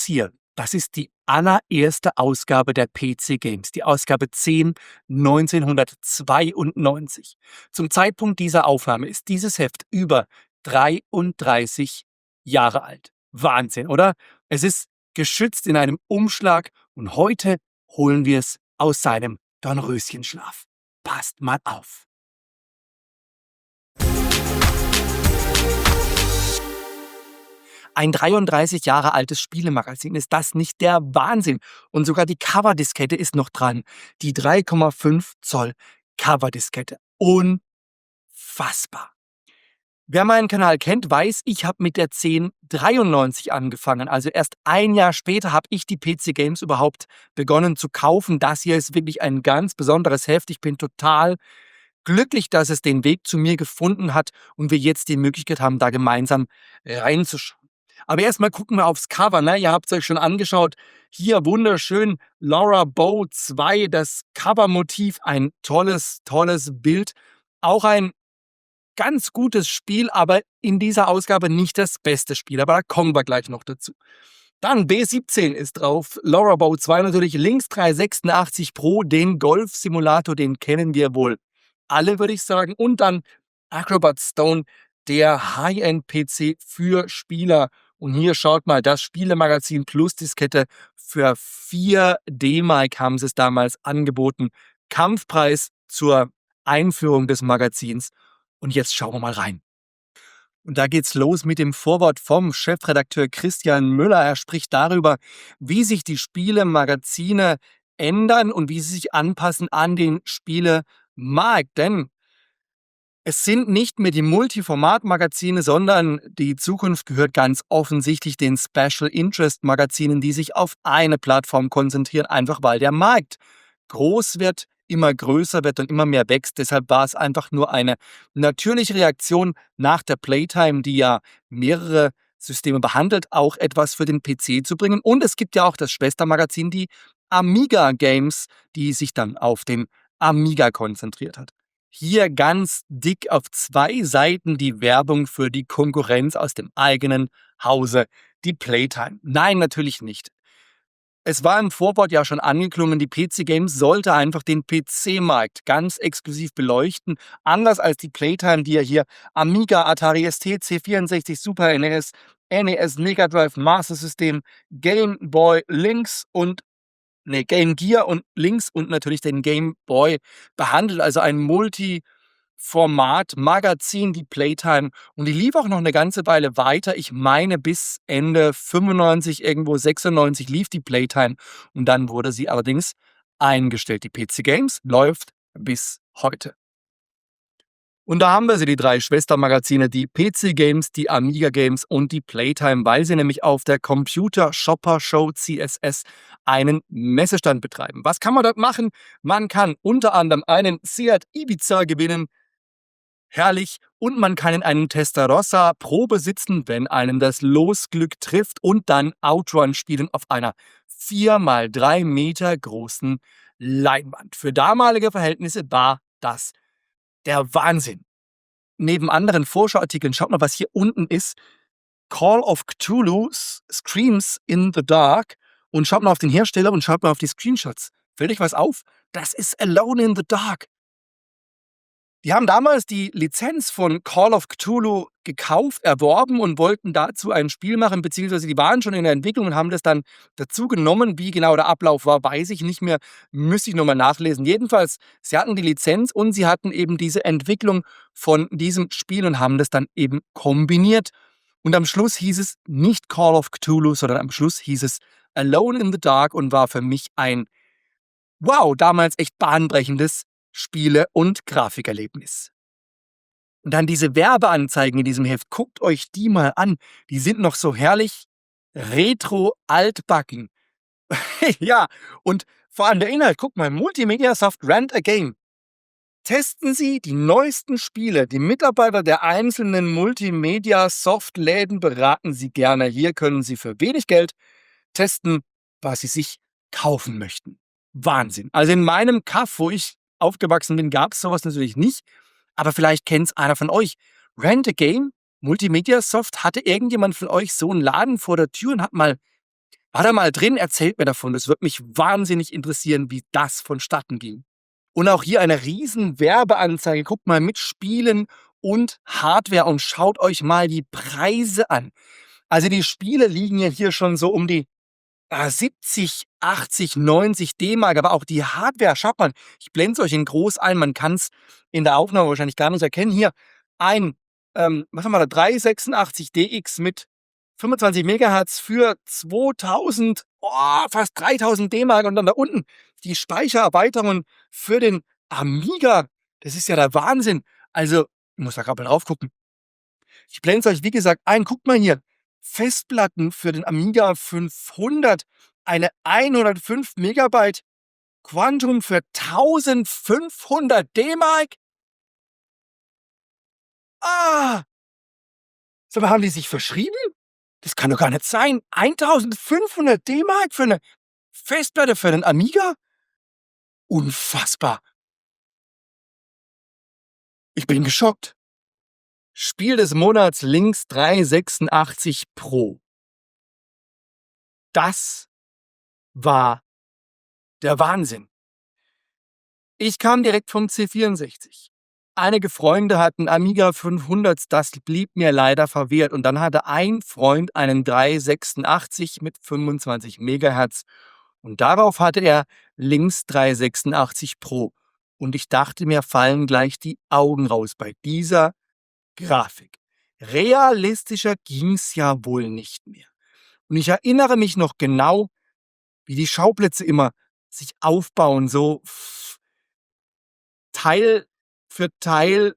hier, das ist die allererste Ausgabe der PC Games, die Ausgabe 10 1992. Zum Zeitpunkt dieser Aufnahme ist dieses Heft über 33 Jahre alt. Wahnsinn, oder? Es ist geschützt in einem Umschlag und heute holen wir es aus seinem Dornröschenschlaf. Passt mal auf. Ein 33 Jahre altes Spielemagazin, ist das nicht der Wahnsinn? Und sogar die Coverdiskette ist noch dran. Die 3,5 Zoll Coverdiskette. Unfassbar. Wer meinen Kanal kennt, weiß, ich habe mit der 1093 angefangen. Also erst ein Jahr später habe ich die PC Games überhaupt begonnen zu kaufen. Das hier ist wirklich ein ganz besonderes Heft. Ich bin total glücklich, dass es den Weg zu mir gefunden hat und wir jetzt die Möglichkeit haben, da gemeinsam reinzuschauen. Aber erstmal gucken wir aufs Cover. Ne? Ihr habt es euch schon angeschaut. Hier wunderschön Laura Bow 2, das Covermotiv, ein tolles Bild. Auch ein ganz gutes Spiel, aber in dieser Ausgabe nicht das beste Spiel. Aber da kommen wir gleich noch dazu. Dann B17 ist drauf, Laura Bow 2 natürlich, links 386 Pro, den Golf-Simulator, den kennen wir wohl alle, würde ich sagen. Und dann Acrobat Stone, der High-End-PC für Spieler. Und hier schaut mal, das Spielemagazin plus Diskette für 4 D-Mark haben sie es damals angeboten. Kampfpreis zur Einführung des Magazins. Und jetzt schauen wir mal rein. Und da geht's los mit dem Vorwort vom Chefredakteur Christian Müller. Er spricht darüber, wie sich die Spielemagazine ändern und wie sie sich anpassen an den Spielemarkt. Denn es sind nicht mehr die Multiformat-Magazine, sondern die Zukunft gehört ganz offensichtlich den Special Interest Magazinen, die sich auf eine Plattform konzentrieren, einfach weil der Markt groß wird, immer größer wird und immer mehr wächst. Deshalb war es einfach nur eine natürliche Reaktion nach der Playtime, die ja mehrere Systeme behandelt, auch etwas für den PC zu bringen. Und es gibt ja auch das Schwestermagazin, die Amiga Games, die sich dann auf den Amiga konzentriert hat. Hier ganz dick auf 2 Seiten die Werbung für die Konkurrenz aus dem eigenen Hause, die Playtime. Nein, natürlich nicht. Es war im Vorwort ja schon angeklungen, die PC Games sollte einfach den PC-Markt ganz exklusiv beleuchten. Anders als die Playtime, die ja hier Amiga, Atari ST, C64, Super NES, NES, Mega Drive, Master System, Game Boy, Game Gear und Lynx und natürlich den Game Boy behandelt. Also ein Multiformat-Magazin, die Playtime. Und die lief auch noch eine ganze Weile weiter. Ich meine, bis Ende 95, irgendwo 96 lief die Playtime. Und dann wurde sie allerdings eingestellt. Die PC Games läuft bis heute. Und da haben wir sie, die 3 Schwestermagazine, die PC Games, die Amiga Games und die Playtime, weil sie nämlich auf der Computer Shopper Show CSS einen Messestand betreiben. Was kann man dort machen? Man kann unter anderem einen Seat Ibiza gewinnen. Herrlich. Und man kann in einem Testarossa Probe sitzen, wenn einem das Losglück trifft und dann Outrun spielen auf einer 4x3 Meter großen Leinwand. Für damalige Verhältnisse war das der Wahnsinn. Neben anderen Vorschauartikeln, schaut mal, was hier unten ist. Call of Cthulhu Screams in the Dark. Und schaut mal auf den Hersteller und schaut mal auf die Screenshots. Fällt euch was auf? Das ist Alone in the Dark. Die haben damals die Lizenz von Call of Cthulhu gekauft, erworben und wollten dazu ein Spiel machen, beziehungsweise die waren schon in der Entwicklung und haben das dann dazu genommen. Wie genau der Ablauf war, weiß ich nicht mehr, müsste ich nochmal nachlesen. Jedenfalls, sie hatten die Lizenz und sie hatten eben diese Entwicklung von diesem Spiel und haben das dann eben kombiniert. Und am Schluss hieß es nicht Call of Cthulhu, sondern am Schluss hieß es Alone in the Dark und war für mich ein, wow, damals echt bahnbrechendes Spiele- und Grafikerlebnis. Und dann diese Werbeanzeigen in diesem Heft, guckt euch die mal an. Die sind noch so herrlich retro-altbacken. Ja, und vor allem der Inhalt, guckt mal, Multimedia Soft Rent a Game. Testen Sie die neuesten Spiele. Die Mitarbeiter der einzelnen Multimedia-Soft-Läden beraten Sie gerne. Hier können Sie für wenig Geld testen, was Sie sich kaufen möchten. Wahnsinn. Also in meinem Kaff, wo ich aufgewachsen bin, gab es sowas natürlich nicht. Aber vielleicht kennt es einer von euch. Rent a Game, Multimedia Soft, hatte irgendjemand von euch so einen Laden vor der Tür und hat mal War da mal drin, erzählt mir davon. Es würde mich wahnsinnig interessieren, wie das vonstatten ging. Und auch hier eine riesen Werbeanzeige. Guckt mal mit Spielen und Hardware und schaut euch mal die Preise an. Also die Spiele liegen ja hier schon so um die 70, 80, 90 D-Mark, aber auch die Hardware, schaut mal, ich blende es euch in groß ein, man kann es in der Aufnahme wahrscheinlich gar nicht erkennen. Hier ein, was haben wir da, 386 DX mit 25 Megahertz für 2000, fast 3000 D-Mark, und dann da unten die Speichererweiterung für den Amiga. Das ist ja der Wahnsinn. Also, ich muss da gerade mal drauf gucken. Ich blende es euch, wie gesagt, ein. Guckt mal hier. Festplatten für den Amiga 500. Eine 105 Megabyte Quantum für 1500 D-Mark. Ah! Sag mal, haben die sich verschrieben? Das kann doch gar nicht sein. 1500 D-Mark für eine Festplatte für den Amiga? Unfassbar. Ich bin geschockt. Spiel des Monats Lynx 386 Pro. Das war der Wahnsinn. Ich kam direkt vom C64. Einige Freunde hatten Amiga 500, das blieb mir leider verwehrt. Und dann hatte ein Freund einen 386 mit 25 Megahertz. Und darauf hatte er Lynx 386 Pro. Und ich dachte, mir fallen gleich die Augen raus bei dieser Grafik. Realistischer ging's ja wohl nicht mehr. Und ich erinnere mich noch genau, wie die Schauplätze immer sich aufbauen, so Teil,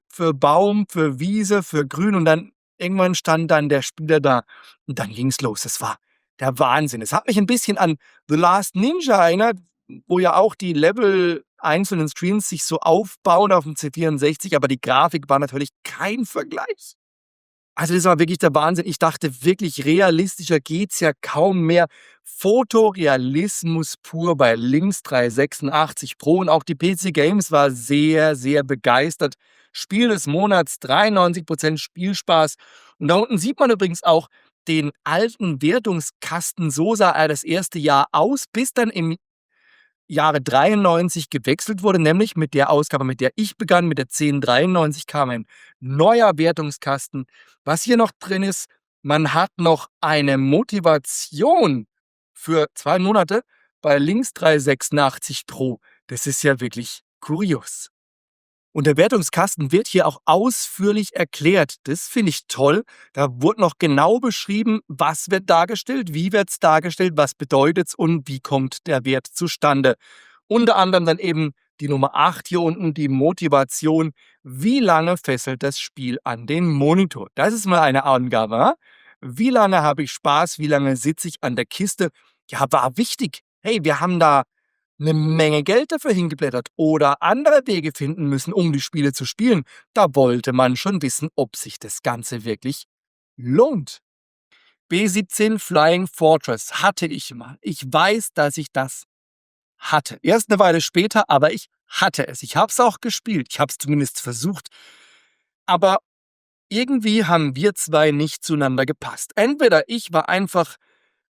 für Baum, für Wiese, für Grün, und dann irgendwann stand dann der Spieler da und dann ging's los. Das war der Wahnsinn. Es hat mich ein bisschen an The Last Ninja erinnert, wo ja auch die Level einzelnen Screens sich so aufbauen auf dem C64, aber die Grafik war natürlich kein Vergleich. Also das war wirklich der Wahnsinn. Ich dachte wirklich, realistischer geht's ja kaum mehr. Fotorealismus pur bei Lynx 386 Pro, und auch die PC Games war sehr, sehr begeistert. Spiel des Monats, 93% Spielspaß. Und da unten sieht man übrigens auch den alten Wertungskasten. So sah er das erste Jahr aus, bis dann im Jahre 93 gewechselt wurde, nämlich mit der Ausgabe, mit der ich begann, mit der 1093 kam ein neuer Wertungskasten. Was hier noch drin ist, man hat noch eine Motivation für 2 Monate bei Lynx 386 Pro. Das ist ja wirklich kurios. Und der Wertungskasten wird hier auch ausführlich erklärt. Das finde ich toll. Da wurde noch genau beschrieben, was wird dargestellt, wie wird es dargestellt, was bedeutet es und wie kommt der Wert zustande. Unter anderem dann eben die Nummer 8 hier unten, die Motivation. Wie lange fesselt das Spiel an den Monitor? Das ist mal eine Angabe. Ja? Wie lange habe ich Spaß? Wie lange sitze ich an der Kiste? Ja, war wichtig. Hey, wir haben da eine Menge Geld dafür hingeblättert oder andere Wege finden müssen, um die Spiele zu spielen. Da wollte man schon wissen, ob sich das Ganze wirklich lohnt. B17 Flying Fortress hatte ich mal. Ich weiß, dass ich das hatte. Erst eine Weile später, aber ich hatte es. Ich habe es auch gespielt. Ich habe es zumindest versucht. Aber irgendwie haben wir zwei nicht zueinander gepasst. Entweder ich war einfach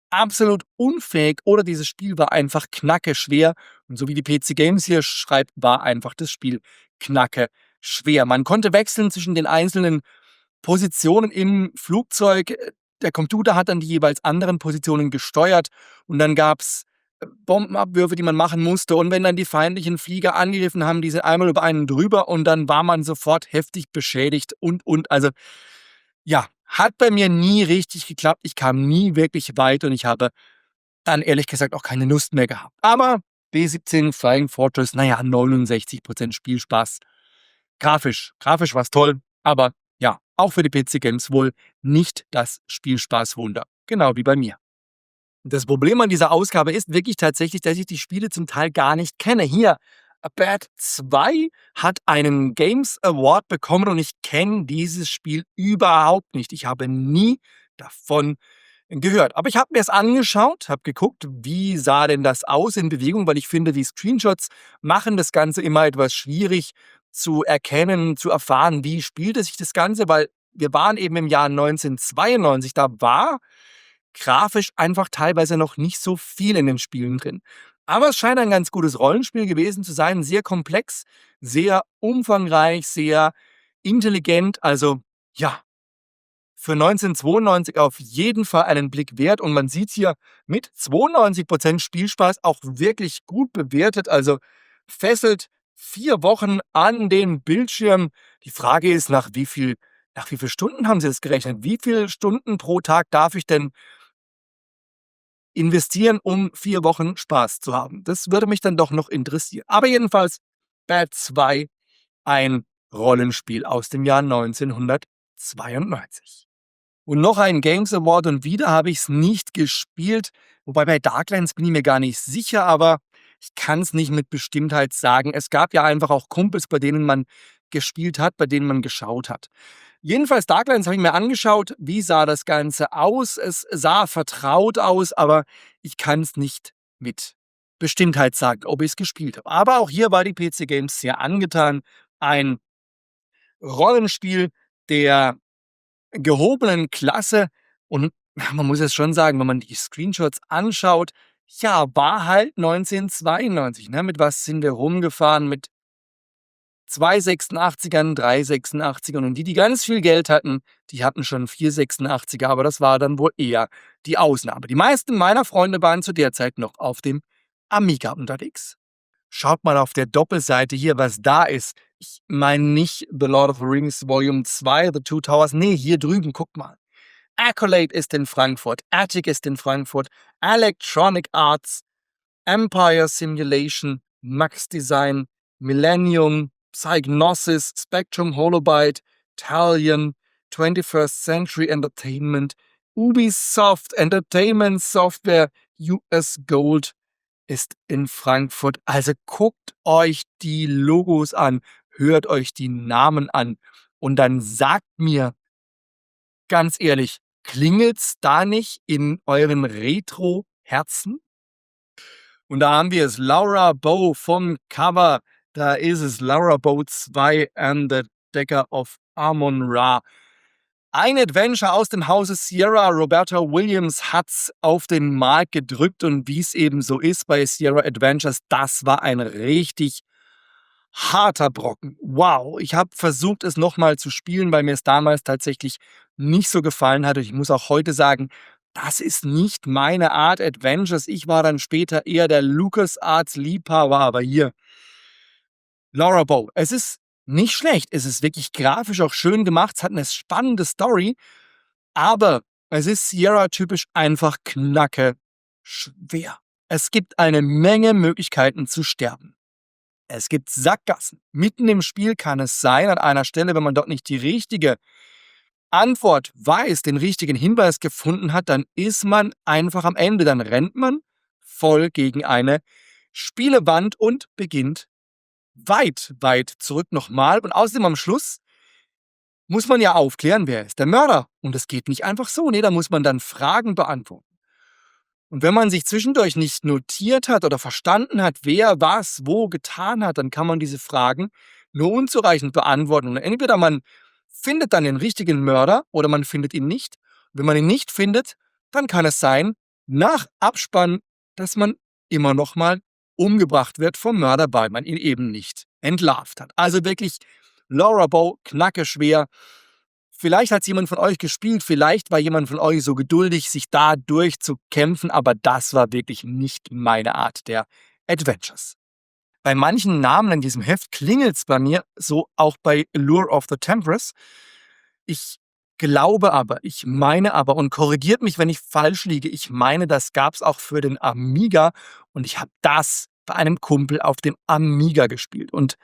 absolut unfähig oder dieses Spiel war einfach knacke schwer. Und so wie die PC Games hier schreibt, war einfach das Spiel knacke schwer. Man konnte wechseln zwischen den einzelnen Positionen im Flugzeug. Der Computer hat dann die jeweils anderen Positionen gesteuert, und dann gab es Bombenabwürfe, die man machen musste. Und wenn dann die feindlichen Flieger angegriffen haben, die sind einmal über einen drüber und dann war man sofort heftig beschädigt und. Also ja, hat bei mir nie richtig geklappt. Ich kam nie wirklich weit und ich habe dann ehrlich gesagt auch keine Lust mehr gehabt. Aber B17 Flying Fortress, naja, 69% Spielspaß. Grafisch war es toll, aber ja, auch für die PC Games wohl nicht das Spielspaßwunder. Genau wie bei mir. Das Problem an dieser Ausgabe ist wirklich tatsächlich, dass ich die Spiele zum Teil gar nicht kenne. Hier, A Bad 2 hat einen Games Award bekommen und ich kenne dieses Spiel überhaupt nicht. Ich habe nie davon gehört. Aber ich habe mir es angeschaut, habe geguckt, wie sah denn das aus in Bewegung, weil ich finde, die Screenshots machen das Ganze immer etwas schwierig zu erkennen, zu erfahren, wie spielte sich das Ganze, weil wir waren eben im Jahr 1992, da war grafisch einfach teilweise noch nicht so viel in den Spielen drin. Aber es scheint ein ganz gutes Rollenspiel gewesen zu sein, sehr komplex, sehr umfangreich, sehr intelligent. Also ja, für 1992 auf jeden Fall einen Blick wert und man sieht hier mit 92% Spielspaß auch wirklich gut bewertet. Also fesselt 4 Wochen an den Bildschirm. Die Frage ist, nach wie viel Stunden haben Sie das gerechnet? Wie viele Stunden pro Tag darf ich denn investieren, um 4 Wochen Spaß zu haben? Das würde mich dann doch noch interessieren. Aber jedenfalls Bad 2, ein Rollenspiel aus dem Jahr 1992. Und noch ein Games Award und wieder habe ich es nicht gespielt. Wobei bei Darklands bin ich mir gar nicht sicher, aber ich kann es nicht mit Bestimmtheit sagen. Es gab ja einfach auch Kumpels, bei denen man gespielt hat, bei denen man geschaut hat. Jedenfalls Darklands habe ich mir angeschaut. Wie sah das Ganze aus? Es sah vertraut aus, aber ich kann es nicht mit Bestimmtheit sagen, ob ich es gespielt habe. Aber auch hier war die PC Games sehr angetan. Ein Rollenspiel der gehobenen Klasse und man muss es schon sagen, wenn man die Screenshots anschaut, ja, war halt 1992, ne? Mit was sind wir rumgefahren? Mit 286ern, 386ern und die ganz viel Geld hatten, die hatten schon 486er, aber das war dann wohl eher die Ausnahme. Die meisten meiner Freunde waren zu der Zeit noch auf dem Amiga unterwegs. Schaut mal auf der Doppelseite hier, was da ist. Ich meine nicht The Lord of the Rings Volume 2, The Two Towers. Nee, hier drüben, guckt mal. Accolade ist in Frankfurt, Attic ist in Frankfurt, Electronic Arts, Empire Simulation, Max Design, Millennium, Psygnosis, Spectrum Holobyte, Talion, 21st Century Entertainment, Ubisoft Entertainment Software, US Gold ist in Frankfurt. Also guckt euch die Logos an, hört euch die Namen an und dann sagt mir ganz ehrlich, klingelt's da nicht in euren Retro-Herzen? Und da haben wir es, Laura Bow vom Cover. Da ist es Laura Bow 2 and the Decker of Amon-Ra. Ein Adventure aus dem Hause Sierra. Roberta Williams hat's auf den Markt gedrückt und wie es eben so ist bei Sierra Adventures, das war ein richtig harter Brocken. Wow, ich habe versucht, es nochmal zu spielen, weil mir es damals tatsächlich nicht so gefallen hat. Und ich muss auch heute sagen, das ist nicht meine Art Adventures. Ich war dann später eher der LucasArts-Liebhaber, aber hier Laura Bow. Es ist nicht schlecht. Es ist wirklich grafisch auch schön gemacht. Es hat eine spannende Story, aber es ist Sierra-typisch einfach knacke schwer. Es gibt eine Menge Möglichkeiten zu sterben. Es gibt Sackgassen. Mitten im Spiel kann es sein, an einer Stelle, wenn man dort nicht die richtige Antwort weiß, den richtigen Hinweis gefunden hat, dann ist man einfach am Ende. Dann rennt man voll gegen eine Spielewand und beginnt weit, weit zurück nochmal. Und außerdem am Schluss muss man ja aufklären, wer ist der Mörder. Und das geht nicht einfach so. Nee, da muss man dann Fragen beantworten. Und wenn man sich zwischendurch nicht notiert hat oder verstanden hat, wer was wo getan hat, dann kann man diese Fragen nur unzureichend beantworten. Und entweder man findet dann den richtigen Mörder oder man findet ihn nicht. Und wenn man ihn nicht findet, dann kann es sein, nach Abspann, dass man immer noch mal umgebracht wird vom Mörder, weil man ihn eben nicht entlarvt hat. Also wirklich Laura Bow, knacke schwer. Vielleicht hat es jemand von euch gespielt, vielleicht war jemand von euch so geduldig, sich da durchzukämpfen, aber das war wirklich nicht meine Art der Adventures. Bei manchen Namen in diesem Heft klingelt es bei mir, so auch bei Allure of the Tempress. Ich glaube aber, ich meine aber, und korrigiert mich, wenn ich falsch liege, ich meine, das gab es auch für den Amiga und ich habe das bei einem Kumpel auf dem Amiga gespielt. Und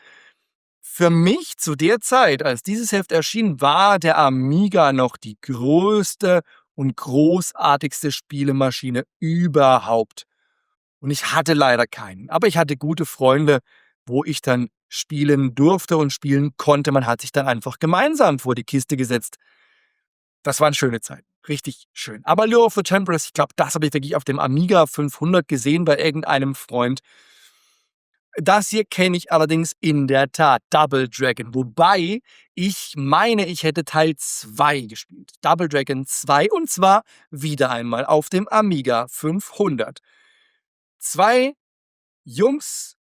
für mich zu der Zeit, als dieses Heft erschien, war der Amiga noch die größte und großartigste Spielemaschine überhaupt. Und ich hatte leider keinen. Aber ich hatte gute Freunde, wo ich dann spielen durfte und spielen konnte. Man hat sich dann einfach gemeinsam vor die Kiste gesetzt. Das waren schöne Zeiten. Richtig schön. Aber Lure of the Tempress, ich glaube, das habe ich wirklich auf dem Amiga 500 gesehen bei irgendeinem Freund. Das hier kenne ich allerdings in der Tat, Double Dragon. Wobei ich meine, ich hätte Teil 2 gespielt. Double Dragon 2 und zwar wieder einmal auf dem Amiga 500. Zwei Jungs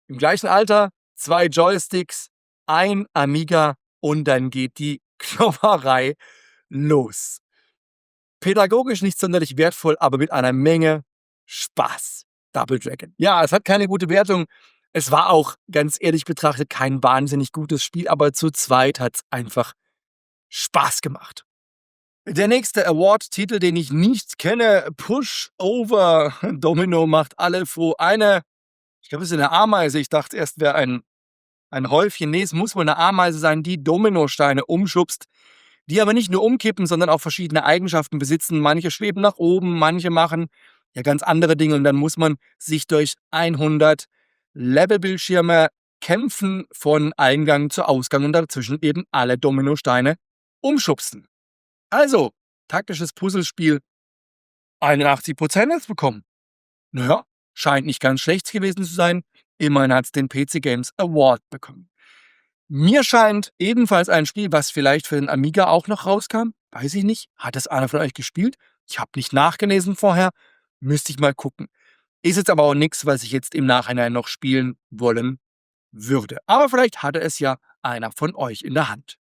im gleichen Alter, 2 Joysticks, ein Amiga und dann geht die Klopperei los. Pädagogisch nicht sonderlich wertvoll, aber mit einer Menge Spaß. Double Dragon. Ja, es hat keine gute Wertung. Es war auch, ganz ehrlich betrachtet, kein wahnsinnig gutes Spiel, aber zu zweit hat's einfach Spaß gemacht. Der nächste Award-Titel, den ich nicht kenne, Pushover. Domino macht alle froh. Ich glaube, es ist eine Ameise. Ich dachte erst, wäre ein Häufchen. Nee, es muss wohl eine Ameise sein, die Dominosteine umschubst, die aber nicht nur umkippen, sondern auch verschiedene Eigenschaften besitzen. Manche schweben nach oben, manche machen ja ganz andere Dinge und dann muss man sich durch 100 Levelbildschirme kämpfen von Eingang zu Ausgang und dazwischen eben alle Dominosteine umschubsen. Also, taktisches Puzzlespiel, 81% jetzt bekommen. Naja, scheint nicht ganz schlecht gewesen zu sein. Immerhin hat es den PC Games Award bekommen. Mir scheint ebenfalls ein Spiel, was vielleicht für den Amiga auch noch rauskam. Weiß ich nicht. Hat das einer von euch gespielt? Ich habe nicht nachgelesen vorher. Müsste ich mal gucken. Ist jetzt aber auch nichts, was ich jetzt im Nachhinein noch spielen wollen würde. Aber vielleicht hatte es ja einer von euch in der Hand.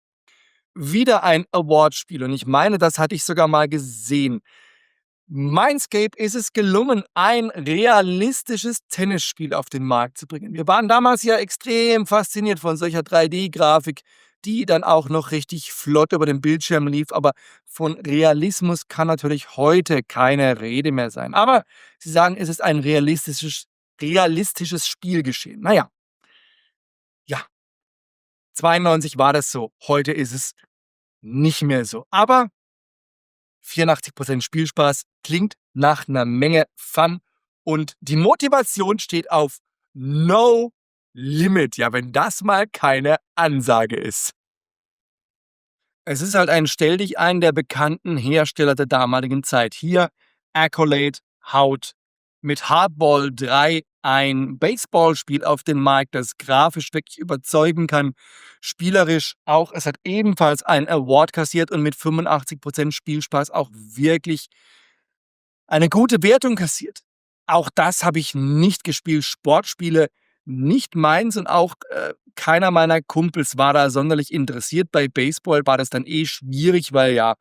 Wieder ein Award-Spiel und ich meine, das hatte ich sogar mal gesehen. Mindscape ist es gelungen, ein realistisches Tennisspiel auf den Markt zu bringen. Wir waren damals ja extrem fasziniert von solcher 3D-Grafik, die dann auch noch richtig flott über dem Bildschirm lief. Aber von Realismus kann natürlich heute keine Rede mehr sein. Aber Sie sagen, es ist ein realistisches Spielgeschehen. Naja, ja, 92 war das so. Heute ist es nicht mehr so. Aber 84% Spielspaß klingt nach einer Menge Fun und die Motivation steht auf No Limit. Ja, wenn das mal keine Ansage ist. Es ist halt ein Stelldichein der bekannten Hersteller der damaligen Zeit. Hier Accolade haut mit Hardball 3 ein Baseballspiel auf den Markt, das grafisch wirklich überzeugen kann. Spielerisch auch. Es hat ebenfalls einen Award kassiert und mit 85% Spielspaß auch wirklich eine gute Wertung kassiert. Auch das habe ich nicht gespielt. Sportspiele nicht meins und auch keiner meiner Kumpels war da sonderlich interessiert. Bei Baseball war das dann schwierig, weil ja,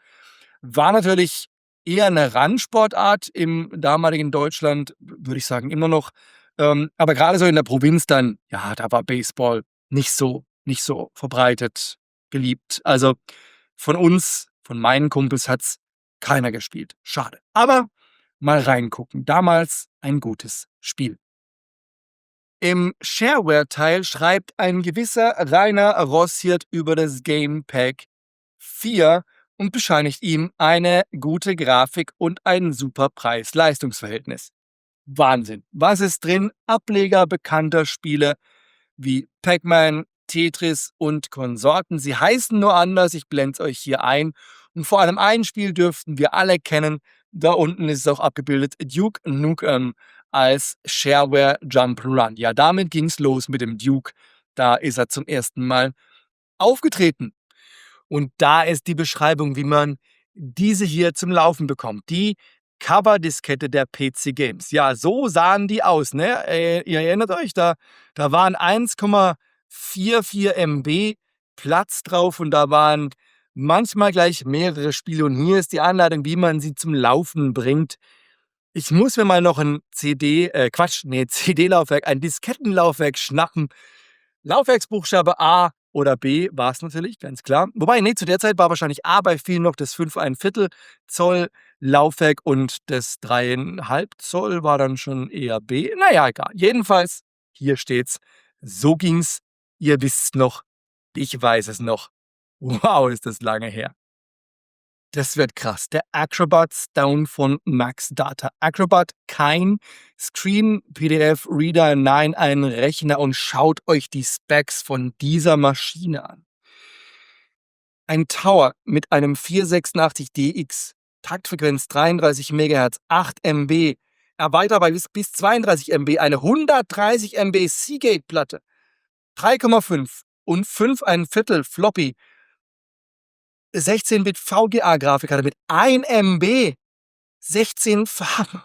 war natürlich eher eine Randsportart im damaligen Deutschland, würde ich sagen, immer noch. Aber gerade so in der Provinz dann, ja, da war Baseball nicht so verbreitet, geliebt. Also von uns, von meinen Kumpels hat's keiner gespielt. Schade. Aber mal reingucken. Damals ein gutes Spiel. Im Shareware-Teil schreibt ein gewisser Rainer Rossiert über das Game Pack 4 und bescheinigt ihm eine gute Grafik und ein super Preis-Leistungs-Verhältnis. Wahnsinn. Was ist drin? Ableger bekannter Spiele wie Pac-Man, Tetris und Konsorten. Sie heißen nur anders, ich blende es euch hier ein. Und vor allem ein Spiel dürften wir alle kennen. Da unten ist es auch abgebildet, Duke Nukem als Shareware Jump'n'Run. Ja, damit ging es los mit dem Duke. Da ist er zum ersten Mal aufgetreten. Und da ist die Beschreibung, wie man diese hier zum Laufen bekommt. Die Coverdiskette der PC Games. Ja, so sahen die aus, ne? Ihr erinnert euch, da waren 1,44 MB Platz drauf und da waren manchmal gleich mehrere Spiele. Und hier ist die Anleitung, wie man sie zum Laufen bringt. Ich muss mir mal noch ein CD-Laufwerk, ein Diskettenlaufwerk schnappen. Laufwerksbuchstabe A oder B war es natürlich, ganz klar. Wobei, nee, zu der Zeit war wahrscheinlich A bei vielen noch das 5,25 Zoll Laufwerk und das 3,5 Zoll war dann schon eher B. Naja, egal. Jedenfalls, hier steht's. So ging's. Ihr wisst's noch. Ich weiß es noch. Wow, ist das lange her. Das wird krass. Der Acrobat Stone von Max Data. Acrobat, kein Screen-PDF-Reader, nein, ein Rechner und schaut euch die Specs von dieser Maschine an. Ein Tower mit einem 486DX, Taktfrequenz 33 MHz, 8 MB, erweiterbar bis 32 MB, eine 130 MB Seagate-Platte, 3,5 und 5,25 Floppy, 16-Bit VGA-Grafikkarte mit 1 MB, 16 Farben.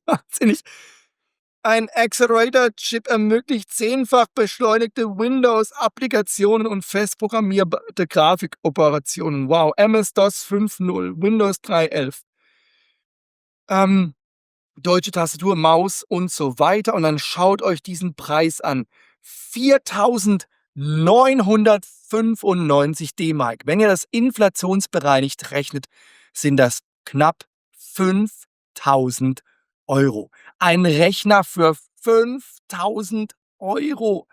Wahnsinnig. Ein Accelerator-Chip ermöglicht 10-fach beschleunigte Windows-Applikationen und fest programmierte Grafikoperationen. Wow, MS-DOS 5.0, Windows 3.11. Deutsche Tastatur, Maus und so weiter. Und dann schaut euch diesen Preis an. 4.995 D-Mark. Wenn ihr das inflationsbereinigt rechnet, sind das knapp 5.000 Euro. Ein Rechner für 5.000 Euro.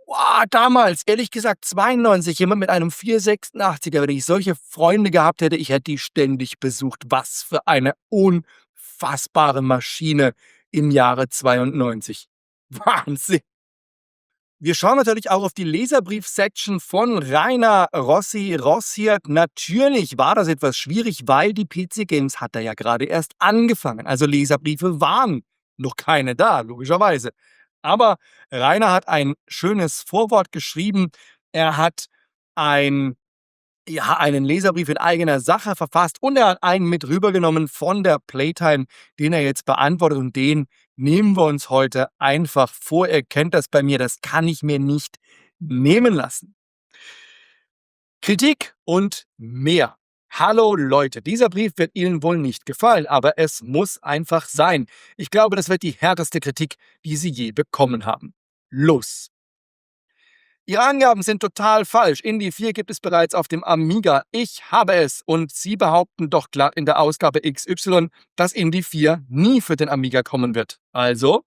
Wow, damals, ehrlich gesagt, 92, jemand mit einem 486er, wenn ich solche Freunde gehabt hätte, ich hätte die ständig besucht. Was für eine unfassbare Maschine im Jahre 92. Wahnsinn. Wir schauen natürlich auch auf die Leserbrief-Section von Rainer Rossi Rossiert. Natürlich war das etwas schwierig, weil die PC Games hat da ja gerade erst angefangen. Also Leserbriefe waren noch keine da, logischerweise. Aber Rainer hat ein schönes Vorwort geschrieben. Er hat einen Leserbrief in eigener Sache verfasst und er hat einen mit rübergenommen von der Playtime, den er jetzt beantwortet, und den nehmen wir uns heute einfach vor. Ihr kennt das bei mir, das kann ich mir nicht nehmen lassen. Kritik und mehr. Hallo Leute, dieser Brief wird Ihnen wohl nicht gefallen, aber es muss einfach sein. Ich glaube, das wird die härteste Kritik, die Sie je bekommen haben. Los! Ihre Angaben sind total falsch. Indie 4 gibt es bereits auf dem Amiga. Ich habe es. Und Sie behaupten doch glatt in der Ausgabe XY, dass Indie 4 nie für den Amiga kommen wird. Also?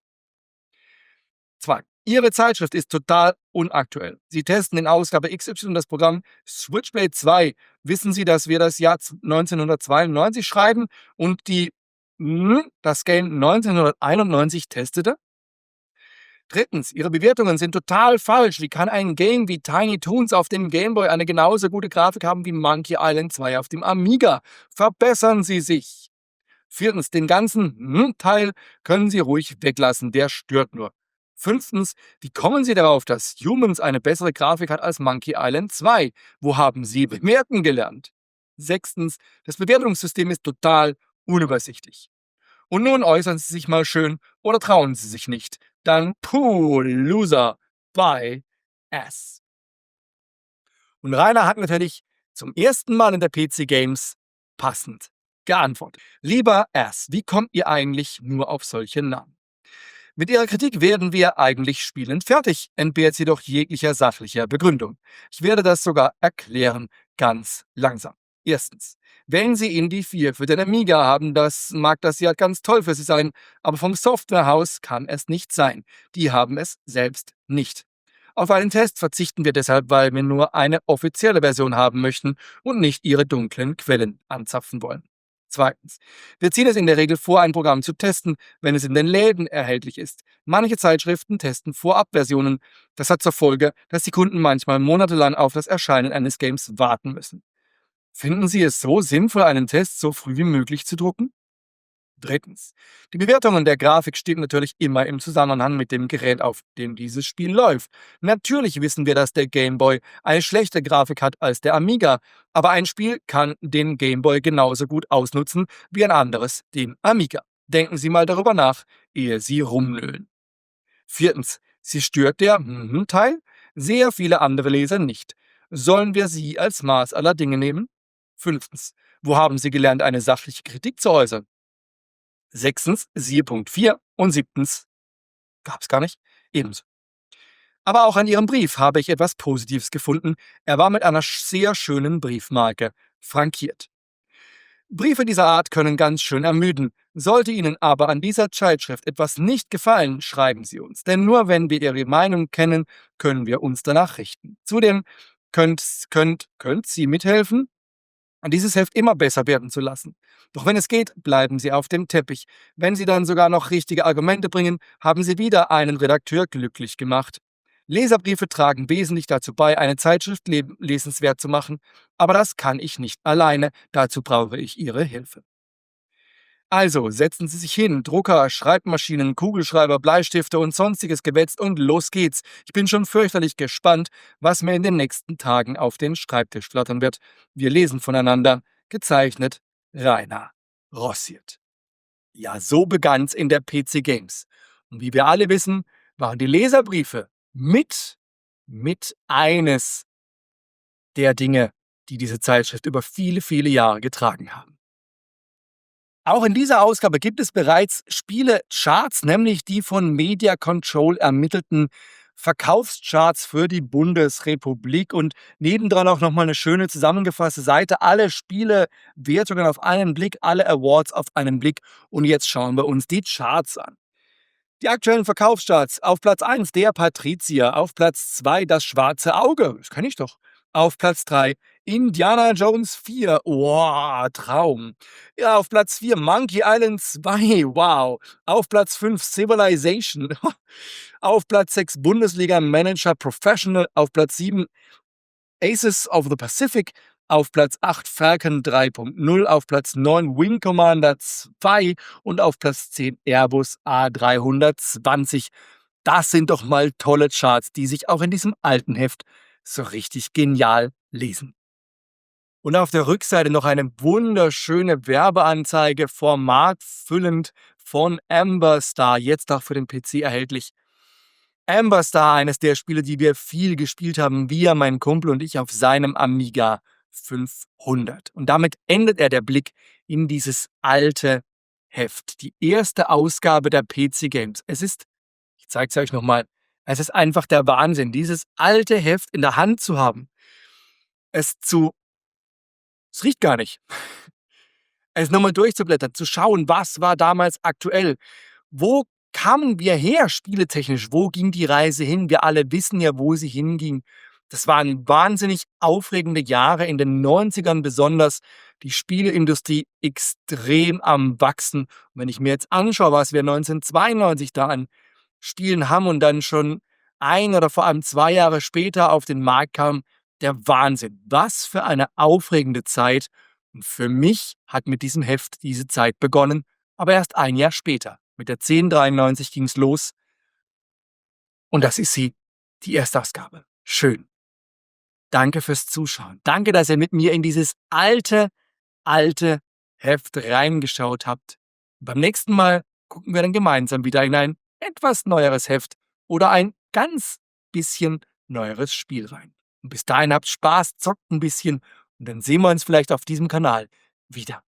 2. Ihre Zeitschrift ist total unaktuell. Sie testen in Ausgabe XY das Programm Switchblade 2. Wissen Sie, dass wir das Jahr 1992 schreiben und das Game 1991 testete? 3. Ihre Bewertungen sind total falsch. Wie kann ein Game wie Tiny Toons auf dem Game Boy eine genauso gute Grafik haben wie Monkey Island 2 auf dem Amiga? Verbessern Sie sich. 4. Den ganzen Teil können Sie ruhig weglassen, der stört nur. 5. Wie kommen Sie darauf, dass Humans eine bessere Grafik hat als Monkey Island 2? Wo haben Sie bewerten gelernt? 6. Das Bewertungssystem ist total unübersichtlich. Und nun äußern Sie sich mal schön oder trauen Sie sich nicht. Dann Loser by S. Und Rainer hat natürlich zum ersten Mal in der PC Games passend geantwortet. Lieber S, wie kommt ihr eigentlich nur auf solche Namen? Mit Ihrer Kritik werden wir eigentlich spielend fertig, entbehrt jedoch jeglicher sachlicher Begründung. Ich werde das sogar erklären, ganz langsam. 1. Wenn Sie Indie 4 für den Amiga haben, mag das ja ganz toll für Sie sein, aber vom Softwarehaus kann es nicht sein. Die haben es selbst nicht. Auf einen Test verzichten wir deshalb, weil wir nur eine offizielle Version haben möchten und nicht Ihre dunklen Quellen anzapfen wollen. 2. Wir ziehen es in der Regel vor, ein Programm zu testen, wenn es in den Läden erhältlich ist. Manche Zeitschriften testen Vorabversionen. Das hat zur Folge, dass die Kunden manchmal monatelang auf das Erscheinen eines Games warten müssen. Finden Sie es so sinnvoll, einen Test so früh wie möglich zu drucken? 3. Die Bewertungen der Grafik stehen natürlich immer im Zusammenhang mit dem Gerät, auf dem dieses Spiel läuft. Natürlich wissen wir, dass der Game Boy eine schlechte Grafik hat als der Amiga, aber ein Spiel kann den Game Boy genauso gut ausnutzen wie ein anderes den Amiga. Denken Sie mal darüber nach, ehe Sie rumnölen. 4. Sie stört der Teil? Sehr viele andere Leser nicht. Sollen wir sie als Maß aller Dinge nehmen? 5. Wo haben Sie gelernt, eine sachliche Kritik zu äußern? 6. Siehe Punkt 4 und 7. Gab's gar nicht. Ebenso. Aber auch an Ihrem Brief habe ich etwas Positives gefunden. Er war mit einer sehr schönen Briefmarke frankiert. Briefe dieser Art können ganz schön ermüden. Sollte Ihnen aber an dieser Zeitschrift etwas nicht gefallen, schreiben Sie uns. Denn nur wenn wir Ihre Meinung kennen, können wir uns danach richten. Zudem könnt Sie mithelfen, dieses Heft immer besser werden zu lassen. Doch wenn es geht, bleiben Sie auf dem Teppich. Wenn Sie dann sogar noch richtige Argumente bringen, haben Sie wieder einen Redakteur glücklich gemacht. Leserbriefe tragen wesentlich dazu bei, eine Zeitschrift lesenswert zu machen, aber das kann ich nicht alleine, dazu brauche ich Ihre Hilfe. Also setzen Sie sich hin, Drucker, Schreibmaschinen, Kugelschreiber, Bleistifte und sonstiges Gewätz und los geht's. Ich bin schon fürchterlich gespannt, was mir in den nächsten Tagen auf den Schreibtisch flattern wird. Wir lesen voneinander. Gezeichnet Rainer Rossiert. Ja, so begann's in der PC Games. Und wie wir alle wissen, waren die Leserbriefe mit eines der Dinge, die diese Zeitschrift über viele, viele Jahre getragen haben. Auch in dieser Ausgabe gibt es bereits Spielecharts, nämlich die von Media Control ermittelten Verkaufscharts für die Bundesrepublik und nebendran auch nochmal eine schöne zusammengefasste Seite. Alle Spielewertungen auf einen Blick, alle Awards auf einen Blick. Und jetzt schauen wir uns die Charts an. Die aktuellen Verkaufscharts. Auf Platz 1 der Patrizier, auf Platz 2 das schwarze Auge, das kenne ich doch. Auf Platz 3 Indiana Jones 4, wow, Traum. Ja, auf Platz 4 Monkey Island 2, wow. Auf Platz 5 Civilization. Auf Platz 6 Bundesliga Manager Professional. Auf Platz 7 Aces of the Pacific. Auf Platz 8 Falcon 3.0, auf Platz 9 Wing Commander 2 und auf Platz 10 Airbus A320. Das sind doch mal tolle Charts, die sich auch in diesem alten Heft so richtig genial lesen. Und auf der Rückseite noch eine wunderschöne Werbeanzeige, formatfüllend von Amber Star, jetzt auch für den PC erhältlich. Amber Star, eines der Spiele, die wir viel gespielt haben, wir, mein Kumpel und ich, auf seinem Amiga 500. Und damit endet der Blick in dieses alte Heft. Die erste Ausgabe der PC Games. Ich zeige es euch nochmal, es ist einfach der Wahnsinn, dieses alte Heft in der Hand zu haben. Es riecht gar nicht. Es nochmal durchzublättern, zu schauen, was war damals aktuell. Wo kamen wir her, spieletechnisch? Wo ging die Reise hin? Wir alle wissen ja, wo sie hinging. Das waren wahnsinnig aufregende Jahre in den 90ern besonders. Die Spieleindustrie extrem am Wachsen. Und wenn ich mir jetzt anschaue, was wir 1992 da an Spielen haben und dann schon 1 oder vor allem 2 Jahre später auf den Markt kam, der Wahnsinn. Was für eine aufregende Zeit. Und für mich hat mit diesem Heft diese Zeit begonnen, aber erst 1 Jahr später. Mit der 1093 ging es los. Und das ist sie, die Erstausgabe. Schön. Danke fürs Zuschauen. Danke, dass ihr mit mir in dieses alte Heft reingeschaut habt. Beim nächsten Mal gucken wir dann gemeinsam wieder in ein etwas neueres Heft oder ein ganz bisschen neueres Spiel rein. Und bis dahin habt Spaß, zockt ein bisschen und dann sehen wir uns vielleicht auf diesem Kanal wieder.